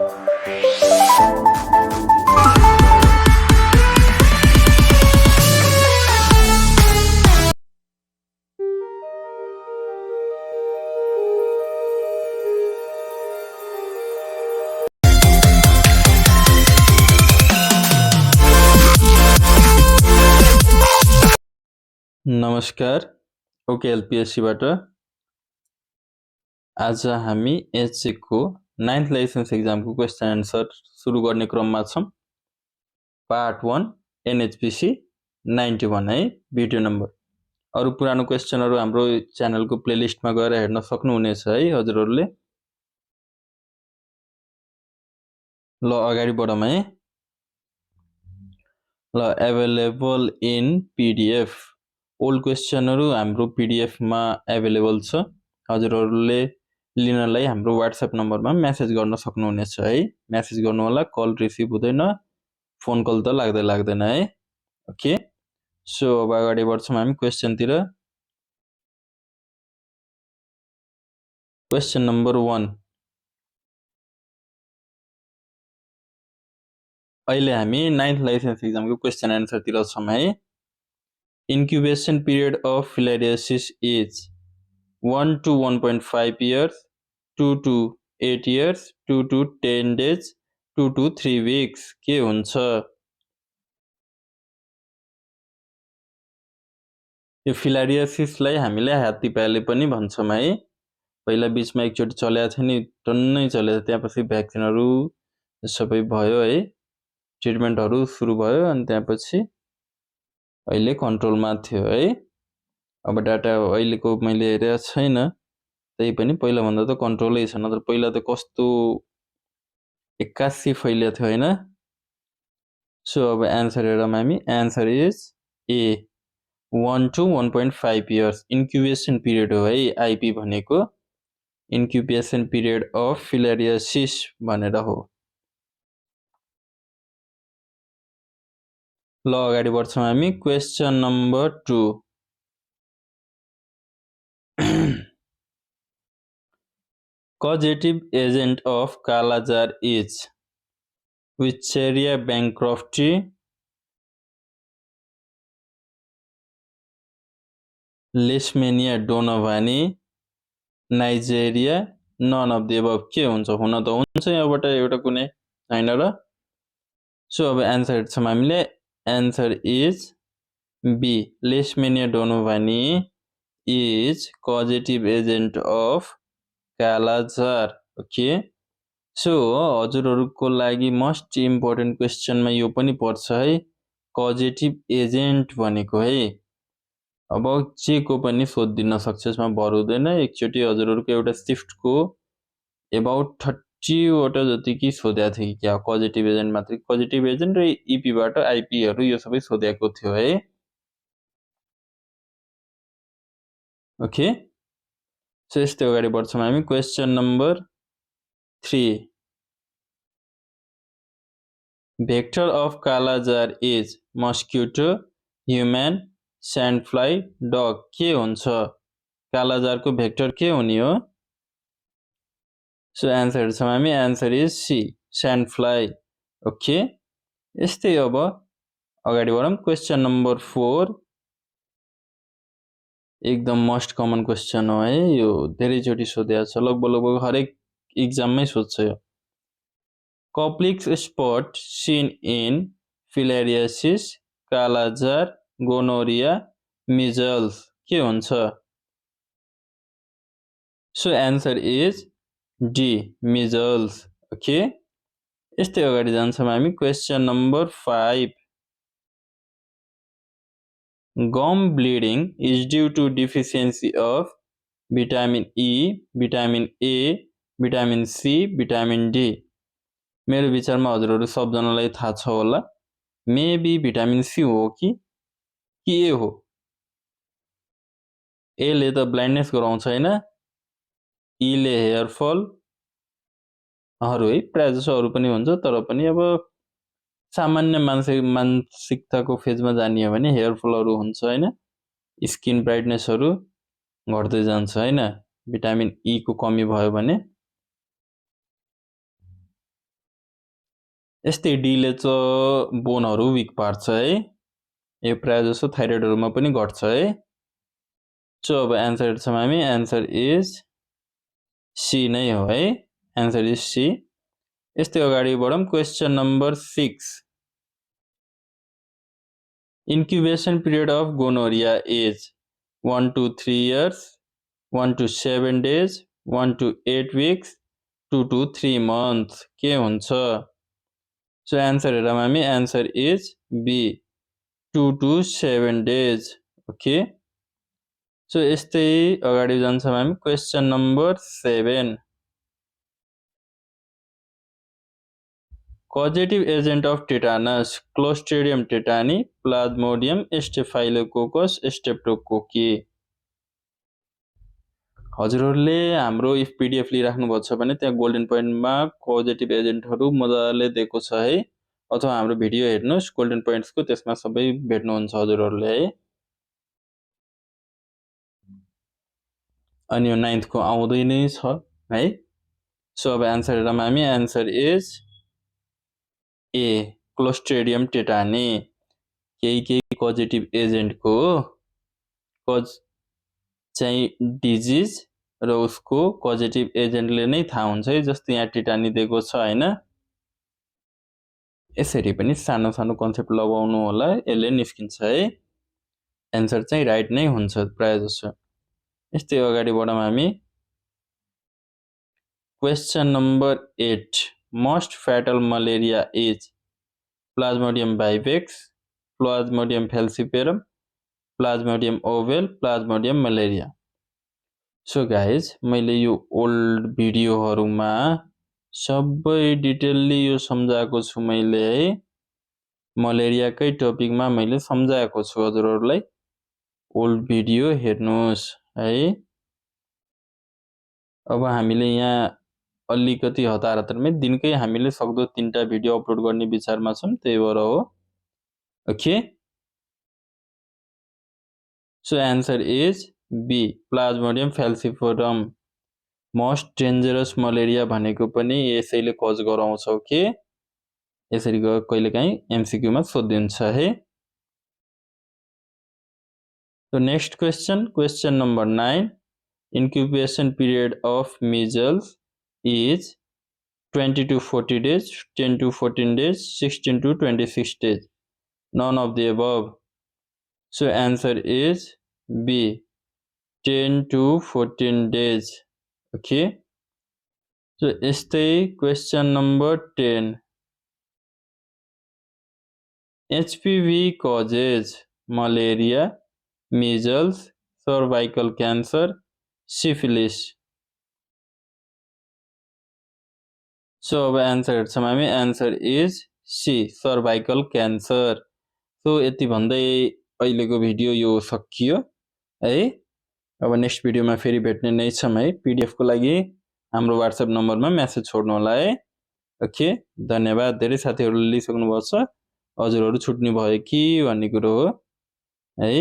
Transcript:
नमस्कार, ओके एलपीएससीबाट आज हामी एचए को 9th लाइसेन्स एक्जामको क्वेशन एन्सर सुरु गर्ने क्रममा छौं। पार्ट 1 एनएचपीसी 91 है भिडियो नम्बर। अरु पुरानो क्वेशनहरु हाम्रो च्यानलको प्लेलिस्टमा गएर हेर्न सक्नुहुनेछ है हजुरहरुले। ल अगाडि बढौं है। ल अवेलेबल इन पीडीएफ ओल्ड क्वेशनहरु हाम्रो पीडीएफ मा अवेलेबल छ। हजुरहरुले लिनलाई हाम्रो व्हाट्सएप नम्बरमा मेसेज गर्न सक्नुहुनेछ है। मेसेज गर्नु होला, कल रिसिभ हुँदैन, फोन कल त लाग्दैन है। ओके, सो अब अगाडि बढ्छौं हामी क्वेशन तिर। क्वेशन नम्बर 1 अहिले हामी 9th लाइसेन्स एक्जामको क्वेशन एन्सर तिर छौं है। Incubation period of filariasis is 1 to 1.5 years, 2 to 8 years, 2 to 10 days, 2 to 3 weeks के हुन्छ? यो फिलारियासिसलाई हामीले हात्तीपाले पनि भन्छौं है। पहिला बीचमा एकचोटी चलेको थियो नि, टन्नै चलेको, त्यसपछि भ्याक्सिनहरु सबै भयो है, ट्रिटमेन्टहरु सुरु भयो अनि त्यसपछि अहिले कन्ट्रोलमा थियो है। अब डाटा अहिलेको मैले हेरेको छैन, त्यही पनि पहिला भन्दा त कन्ट्रोलै छ, नत्र पहिला त कस्तो 81 फैलिएको थियो हैन। सो अब आन्सर हेरौँ हामी। Answer is a 1 to 1.5 years incubation period हो है। आईपी भनेको इन्क्युबेसन पिरियड अफ फिलारियासिस भनेर हो। ल अगाडि बढ्छौं हामी। Question number 2 causative agent of Kala-Jar is Wisteria bankruptcy, Leishmania donovani, Nigeria, none of the above के हुन्छ? हुन त हुन्छ यहाँबाट एउटा कुनै हैन र। सो अब आन्सर हेर्छौं हामीले। Answer is B Leishmania donovani is causative agent of Kala-Jar। Okay, so हजुरहरुको लागि मोस्ट इम्पोर्टेन्ट क्वेशनमा यो पनि पर्छ है, कजेटिभ एजेन्ट भनेको है। अब जे को पनि सोधिदिन सक्छ, यसमा भर हुँदैन। एकचोटी हजुरहरुको एउटा शिफ्टको अबाउट 30 वटा जतिकै सोधेको थियो कि क्या कजेटिभ एजेन्ट मात्रै। कजेटिभ एजेन्ट र ईपी बाट आईपी हरु यो सबै सोधेको थियो है। ओके, सो यस्तै अगाडि बढ्छौं हामी। Question number 3 vector of Kala-Jar is mosquito, human, sandfly, dog के हुन्छ? Kala-Jar को भेक्टर के हुने हो? सो आन्सर हेर्छौं हामी। Answer is C sandfly. Okay, यस्तै अब अगाडि बढौं। क्वेशन नम्बर 4 एकदम मोस्ट कमन क्वेशन हो है, यो धेरैचोटी सोधेको छ, लगभग हरेक एक्जाममै सोध्छ यो। Koplik's spot seen in filariasis, Kala-Jar, gonorrhea, measles के हुन्छ? So answer is D measles। Okay, यस्तै अगाडि जान्छौं हामी। Question number 5 gum bleeding is due to deficiency of vitamin E, vitamin A, vitamin C, vitamin D। मेरो विचारमा हजुरहरु सबजनालाई थाहा छ होला, मेबी भिटामिन सी हो कि ए हो? ए ले त ब्लाइन्डनेस गराउँछ हैन, ई ले हेयर फल हरु है, प्राय जसो अरु पनि हुन्छ, तर पनि अब सामान्य मानसिकताको फेजमा जानियो भने हेयर फलहरु हुन्छ हैन, स्किन ब्राइटनेसहरु घट्दै जान्छ हैन, भिटामिन ई को कमी भयो भने। यस्तै डीले चाहिँ बोनहरू विक पार्छ है। यो प्रायः जसो थाइरोइडहरुमा पनि घट्छ है। सो अब एन्सर हेर्छौँ हामी, एन्सर इज सी नै हो है। Answer is C. यस्तै अगाडि बढौँ, question number 6। Incubation period of gonorrhea is 1 to 3 years, 1 to 7 days, 1 to 8 weeks, 2 to 3 months. के हुन्छ? सो एन्सर हेरौँ हामी, answer is B 2 to 7 days. Okay, so यस्तै अगाडि जान्छौँ हामी, question number 7। Causative agent of tetanus, Clostridium tetani, Plasmodium staphylococcus, Streptococcus. हजुरहरूले हाम्रो इफ पीडीएफ लिइराख्नु भएको छ भने त्यहाँ गोल्डन पोइन्टमा कजेटिभ एजेन्टहरू मजाले दिएको छ है, अथवा हाम्रो भिडियो हेर्नुस् गोल्डन पोइन्ट्सको, त्यसमा सबै भेट्नुहुन्छ हजुरहरूले है। अनि यो 9th को आउँदै नै छ है। सो अब एन्सर हेरौँ हामी, answer is a Clostridium tetani. केही कजेटिभ एजेन्टको कज चाहिँ डिजिज र उसको कजेटिभ एजेन्टले नै थाहा हुन्छ है। जस्तो यहाँ टेटानी दिएको छ हैन, यसरी पनि सानो सानो कन्सेप्ट लगाउनु होला, यसले निस्किन्छ है। एन्सर चाहिँ राइट नै हुन्छ प्राय जसो। यस्तै अगाडि बढौँ हामी, question number 8। Most fatal malaria is plasmodium vivax, plasmodium falciparum, plasmodium ovale, plasmodium malaria. So guys, मैले यो ओल्ड भिडियोहरुमा सबै डिटेलली यो सम्झाएको छु मैले है। मलेरियाकै टपिकमा मैले सम्झाएको छु हजुरहरूलाई। ओल्ड भिडियो हेर्नुस् है। अब हामीले यहाँ अलिकति हतारमै दिनकै हामीले सक्दो 3टा भिडियो अपलोड गर्ने विचारमा छौं, त्यही भएर हो। Okay, so answer is B plasmodium falciparum. Most dangerous malaria भनेको पनि यसैले कज गराउँछ के, यसरी कहिलेकाहीँ एमसीक्यू मा सोधिन्छ है। So next question, question number 9. Incubation period of measles is 20 to 40 days, 10 to 14 days, 16 to 26 days. None of the above. So answer is B 10 to 14 days. Okay. So stay question number 10. HPV causes malaria, measles, cervical cancer, syphilis. So अब answer हेर्छौँ हामी, answer is C cervical cancer. So यति भन्दै अहिलेको video यो सकियो है। अब नेक्स्ट भिडियोमा फेरि भेट्ने नै छौँ है। पीडीएफ को लागि हाम्रो WhatsApp नम्बरमा मेसेज छोड्नु होला है। ओके, धन्यवाद। धेरै साथीहरूले लिइसक्नु भएको छ, हजुरहरू छुट्नु भयो कि भन्ने कुरो हो है।